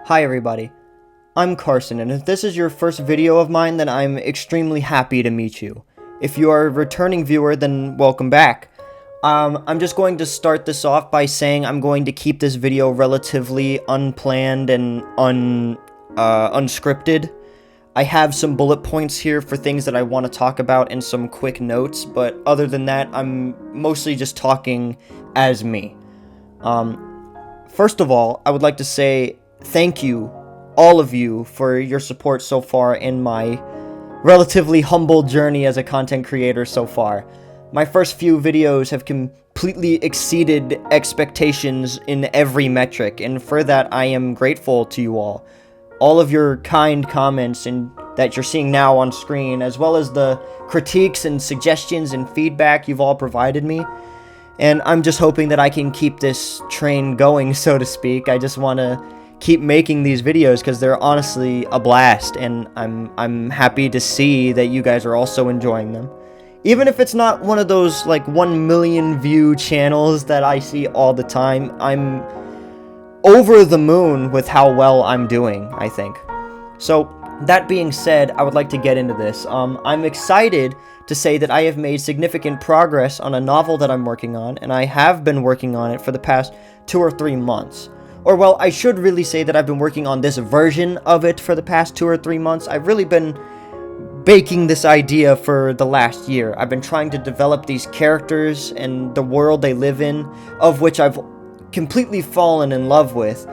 Hi everybody, I'm Carson, and if this is your first video of mine, then I'm extremely happy to meet you. If you are a returning viewer, then welcome back. I'm just going to start this off by saying I'm going to keep this video relatively unplanned and unscripted. I have some bullet points here for things that I want to talk about and some quick notes, but other than that, I'm mostly just talking as me. First of all, I would like to say thank you, all of you, for your support so far in my relatively humble journey as a content creator so far. My first few videos have completely exceeded expectations in every metric, and for that I am grateful to you all. All of your kind comments and that you're seeing now on screen, as well as the critiques and suggestions and feedback you've all provided me. And I'm just hoping that I can keep this train going, so to speak. I just want to keep making these videos because they're honestly a blast, and I'm happy to see that you guys are also enjoying them. Even if it's not one of those like 1 million view channels that I see all the time, I'm over the moon with how well I'm doing, I think. So that being said, I would like to get into this. I'm excited to say that I have made significant progress on a novel that I'm working on, and I have been working on it for the past 2 or 3 months. Or, well, I should really say that I've been working on this version of it for the past 2 or 3 months. I've really been baking this idea for the last year. I've been trying to develop these characters and the world they live in, of which I've completely fallen in love with.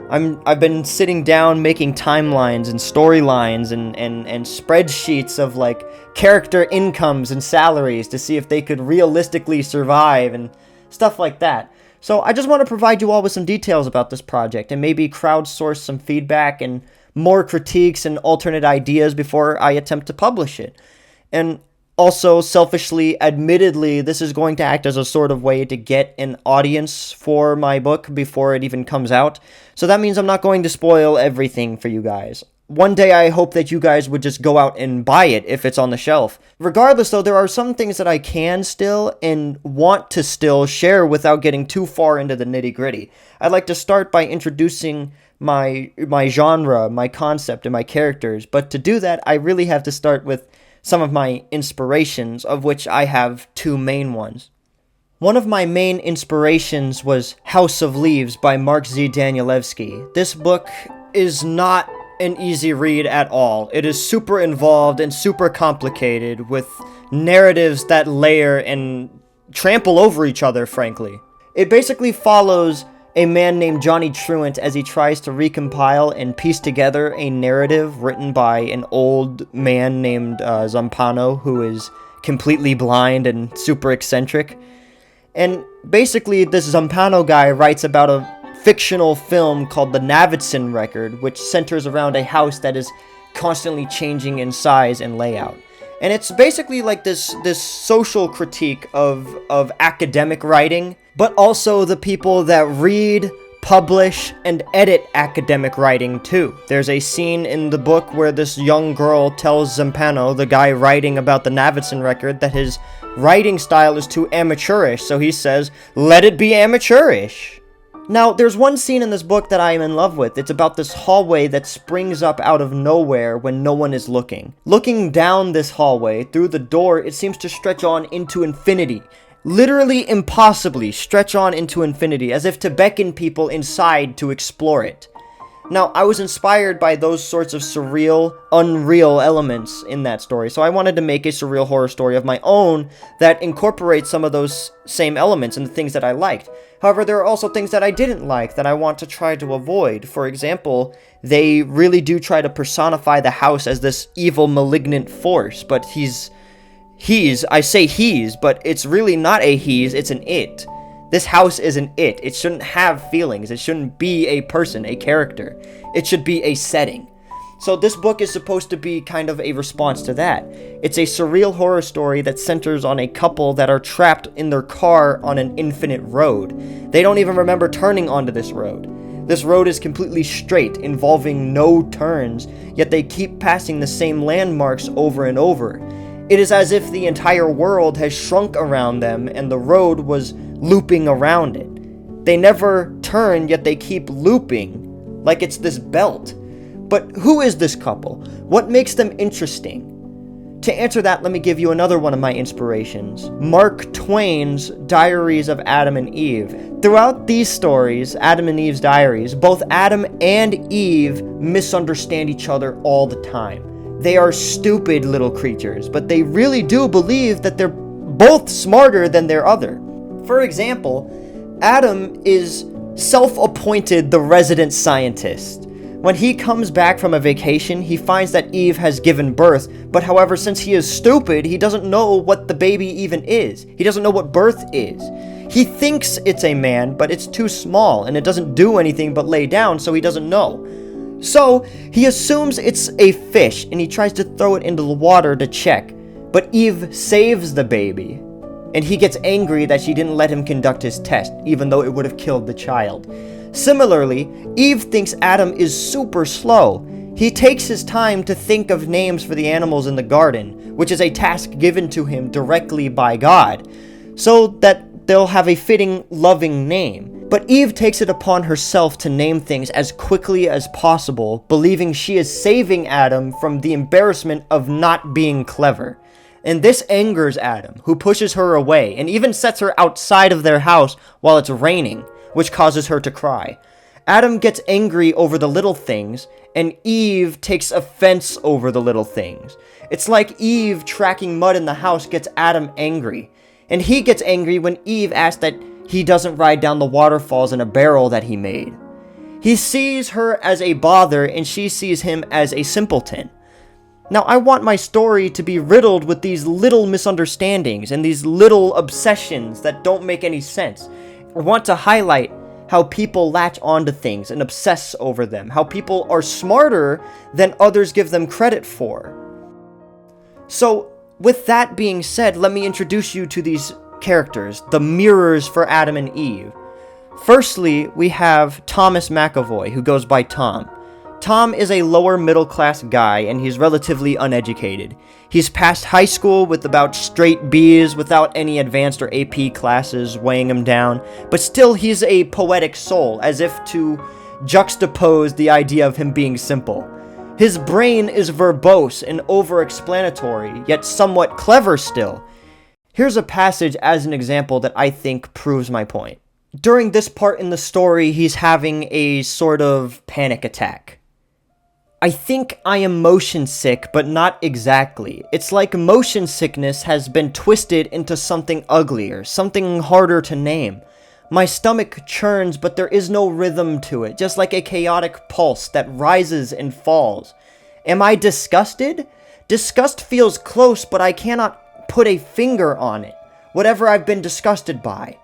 I've been sitting down making timelines and storylines and spreadsheets of like character incomes and salaries to see if they could realistically survive and stuff like that. So I just want to provide you all with some details about this project and maybe crowdsource some feedback and more critiques and alternate ideas before I attempt to publish it. And also, selfishly, admittedly, this is going to act as a sort of way to get an audience for my book before it even comes out. So that means I'm not going to spoil everything for you guys. One day I hope that you guys would just go out and buy it if it's on the shelf. Regardless though, there are some things that I can still and want to still share without getting too far into the nitty-gritty. I'd like to start by introducing my genre, my concept, and my characters, but to do that I really have to start with some of my inspirations, of which I have 2 main ones. One of my main inspirations was House of Leaves by Mark Z. Danielewski. This book is not an easy read at all. It is super involved and super complicated, with narratives that layer and trample over each other, frankly. It basically follows a man named Johnny Truant as he tries to recompile and piece together a narrative written by an old man named Zampano, who is completely blind and super eccentric. And basically this Zampano guy writes about a fictional film called The Navidson Record, which centers around a house that is constantly changing in size and layout. And it's basically like this social critique of academic writing, but also the people that read, publish, and edit academic writing too. There's a scene in the book where this young girl tells Zampano, the guy writing about the Navidson Record, that his writing style is too amateurish, so he says, "Let it be amateurish." Now, there's one scene in this book that I am in love with. It's about this hallway that springs up out of nowhere when no one is looking. Looking down this hallway, through the door, it seems to stretch on into infinity. Literally impossibly stretch on into infinity, as if to beckon people inside to explore it. Now, I was inspired by those sorts of surreal, unreal elements in that story, so I wanted to make a surreal horror story of my own that incorporates some of those same elements and the things that I liked. However, there are also things that I didn't like that I want to try to avoid. For example, they really do try to personify the house as this evil, malignant force, but I say he's, but it's really not a he's, it's an it. This house is an it. It shouldn't have feelings. It shouldn't be a person, a character. It should be a setting. So this book is supposed to be kind of a response to that. It's a surreal horror story that centers on a couple that are trapped in their car on an infinite road. They don't even remember turning onto this road. This road is completely straight, involving no turns, yet they keep passing the same landmarks over and over. It is as if the entire world has shrunk around them and the road was looping around it. They never turn, yet they keep looping. like it's this belt. But who is this couple? What makes them interesting? To answer that, let me give you another one of my inspirations, Mark Twain's Diaries of Adam and Eve. Throughout these stories, Adam and Eve's diaries, both Adam and Eve misunderstand each other all the time. They are stupid little creatures, but they really do believe that they're both smarter than their other. For example, Adam is self-appointed the resident scientist. When he comes back from a vacation, he finds that Eve has given birth, but however, since he is stupid, he doesn't know what the baby even is. He doesn't know what birth is. He thinks it's a man, but it's too small, and it doesn't do anything but lay down, so he doesn't know. So, he assumes it's a fish, and he tries to throw it into the water to check, but Eve saves the baby, and he gets angry that she didn't let him conduct his test, even though it would have killed the child. Similarly, Eve thinks Adam is super slow. He takes his time to think of names for the animals in the garden, which is a task given to him directly by God, so that they'll have a fitting, loving name. But Eve takes it upon herself to name things as quickly as possible, believing she is saving Adam from the embarrassment of not being clever. And this angers Adam, who pushes her away, and even sets her outside of their house while it's raining, which causes her to cry. Adam gets angry over the little things, and Eve takes offense over the little things. It's like Eve tracking mud in the house gets Adam angry, and he gets angry when Eve asks that he doesn't ride down the waterfalls in a barrel that he made. He sees her as a bother, and she sees him as a simpleton. Now, I want my story to be riddled with these little misunderstandings and these little obsessions that don't make any sense. I want to highlight how people latch onto things and obsess over them, how people are smarter than others give them credit for. So, with that being said, let me introduce you to these characters, the mirrors for Adam and Eve. Firstly, we have Thomas McAvoy, who goes by Tom. Tom is a lower middle class guy, and he's relatively uneducated. He's passed high school with about straight B's without any advanced or AP classes weighing him down, but still he's a poetic soul, as if to juxtapose the idea of him being simple. His brain is verbose and over-explanatory, yet somewhat clever still. Here's a passage as an example that I think proves my point. During this part in the story, he's having a sort of panic attack. I think I am motion sick, but not exactly. It's like motion sickness has been twisted into something uglier, something harder to name. My stomach churns, but there is no rhythm to it, just like a chaotic pulse that rises and falls. Am I disgusted? Disgust feels close, but I cannot put a finger on it, whatever I've been disgusted by.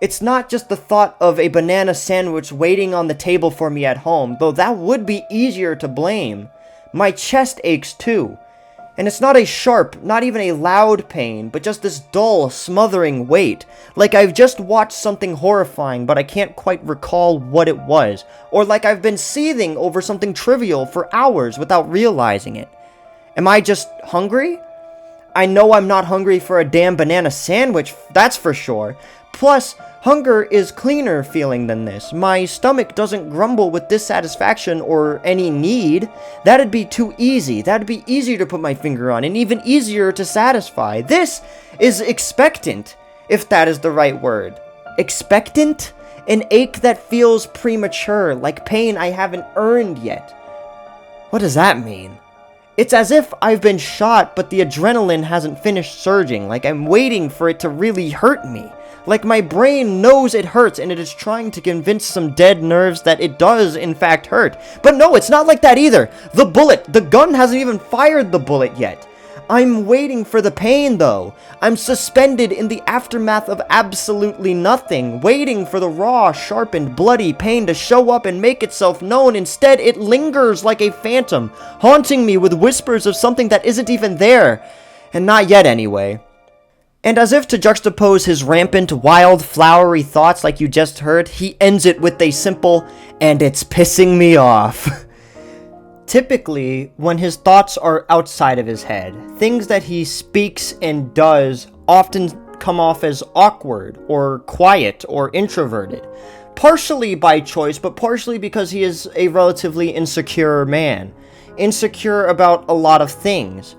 It's not just the thought of a banana sandwich waiting on the table for me at home, though that would be easier to blame. My chest aches too. And it's not a sharp, not even a loud pain, but just this dull, smothering weight. Like I've just watched something horrifying, but I can't quite recall what it was. Or like I've been seething over something trivial for hours without realizing it. Am I just hungry? I know I'm not hungry for a damn banana sandwich, that's for sure. Plus, hunger is cleaner feeling than this. My stomach doesn't grumble with dissatisfaction or any need. That'd be too easy. That'd be easier to put my finger on and even easier to satisfy. This is expectant, if that is the right word. Expectant? An ache that feels premature, like pain I haven't earned yet. What does that mean? It's as if I've been shot, but the adrenaline hasn't finished surging, like I'm waiting for it to really hurt me. Like my brain knows it hurts and it is trying to convince some dead nerves that it does in fact hurt. But no, it's not like that either. The gun hasn't even fired the bullet yet. I'm waiting for the pain though. I'm suspended in the aftermath of absolutely nothing, waiting for the raw, sharpened, bloody pain to show up and make itself known. Instead, it lingers like a phantom, haunting me with whispers of something that isn't even there. And not yet anyway. And as if to juxtapose his rampant, wild, flowery thoughts like you just heard, he ends it with a simple, "and it's pissing me off." Typically, when his thoughts are outside of his head, things that he speaks and does often come off as awkward, or quiet, or introverted. partially by choice, but partially because he is a relatively insecure man. Insecure about a lot of things.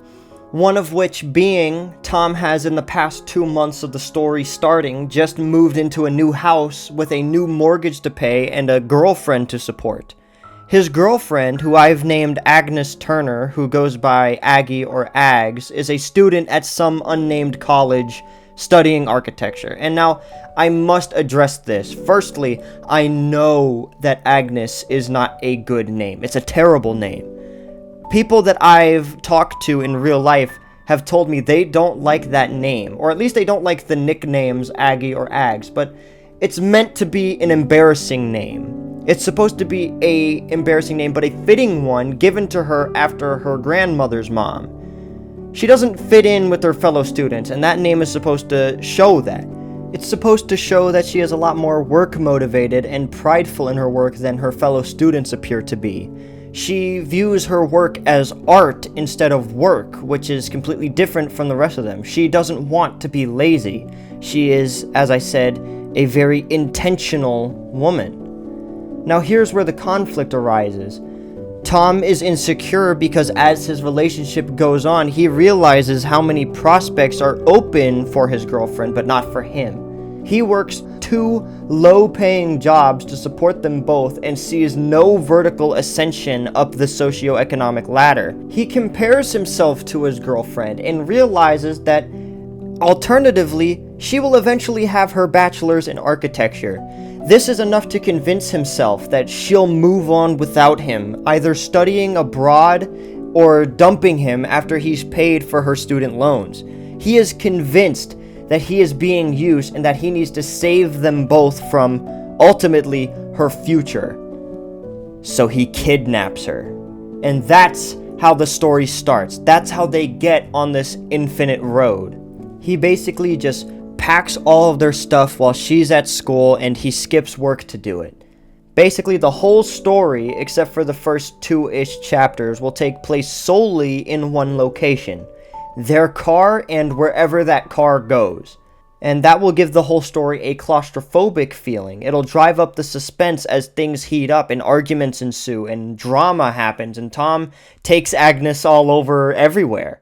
One of which being, Tom has in the past 2 months of the story starting, just moved into a new house with a new mortgage to pay and a girlfriend to support. His girlfriend, who I've named Agnes Turner, who goes by Aggie or Ags, is a student at some unnamed college studying architecture. And now, I must address this. Firstly, I know that Agnes is not a good name. It's a terrible name. People that I've talked to in real life have told me they don't like that name, or at least they don't like the nicknames Aggie or Ags, but it's meant to be an embarrassing name. It's supposed to be a embarrassing name, but a fitting one given to her after her grandmother's mom. She doesn't fit in with her fellow students, and that name is supposed to show that. It's supposed to show that she is a lot more work-motivated and prideful in her work than her fellow students appear to be. She views her work as art instead of work, which is completely different from the rest of them. She doesn't want to be lazy. She is, as I said, a very intentional woman. Now here's where the conflict arises. Tom is insecure because as his relationship goes on, he realizes how many prospects are open for his girlfriend, but not for him. He works 2 low-paying jobs to support them both and sees no vertical ascension up the socioeconomic ladder. He compares himself to his girlfriend and realizes that, alternatively, she will eventually have her bachelor's in architecture. This is enough to convince himself that she'll move on without him, either studying abroad or dumping him after he's paid for her student loans. He is convinced that he is being used and that he needs to save them both from, ultimately, her future. So he kidnaps her. And that's how the story starts. That's how they get on this infinite road. He basically just packs all of their stuff while she's at school and he skips work to do it. Basically, the whole story, except for the first 2-ish chapters, will take place solely in one location. Their car and wherever that car goes. And that will give the whole story a claustrophobic feeling. It'll drive up the suspense as things heat up and arguments ensue and drama happens and Tom takes Agnes all over everywhere.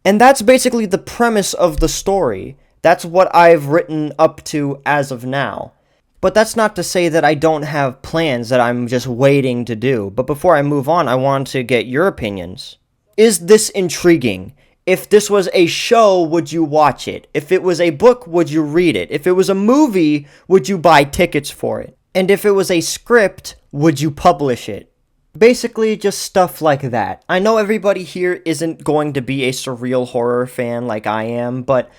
And that's basically the premise of the story. That's what I've written up to as of now. But that's not to say that I don't have plans that I'm just waiting to do. But before I move on, I want to get your opinions. Is this intriguing? If this was a show, would you watch it? If it was a book, would you read it? If it was a movie, would you buy tickets for it? And if it was a script, would you publish it? Basically, just stuff like that. I know everybody here isn't going to be a surreal horror fan like I am, but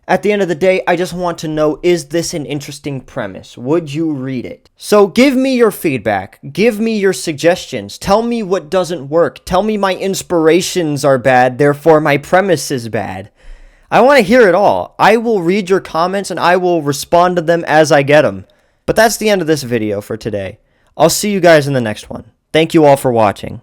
at the end of the day, I just want to know, is this an interesting premise? Would you read it? So give me your feedback. Give me your suggestions. Tell me what doesn't work. Tell me my inspirations are bad, therefore my premise is bad. I want to hear it all. I will read your comments and I will respond to them as I get them. But that's the end of this video for today. I'll see you guys in the next one. Thank you all for watching.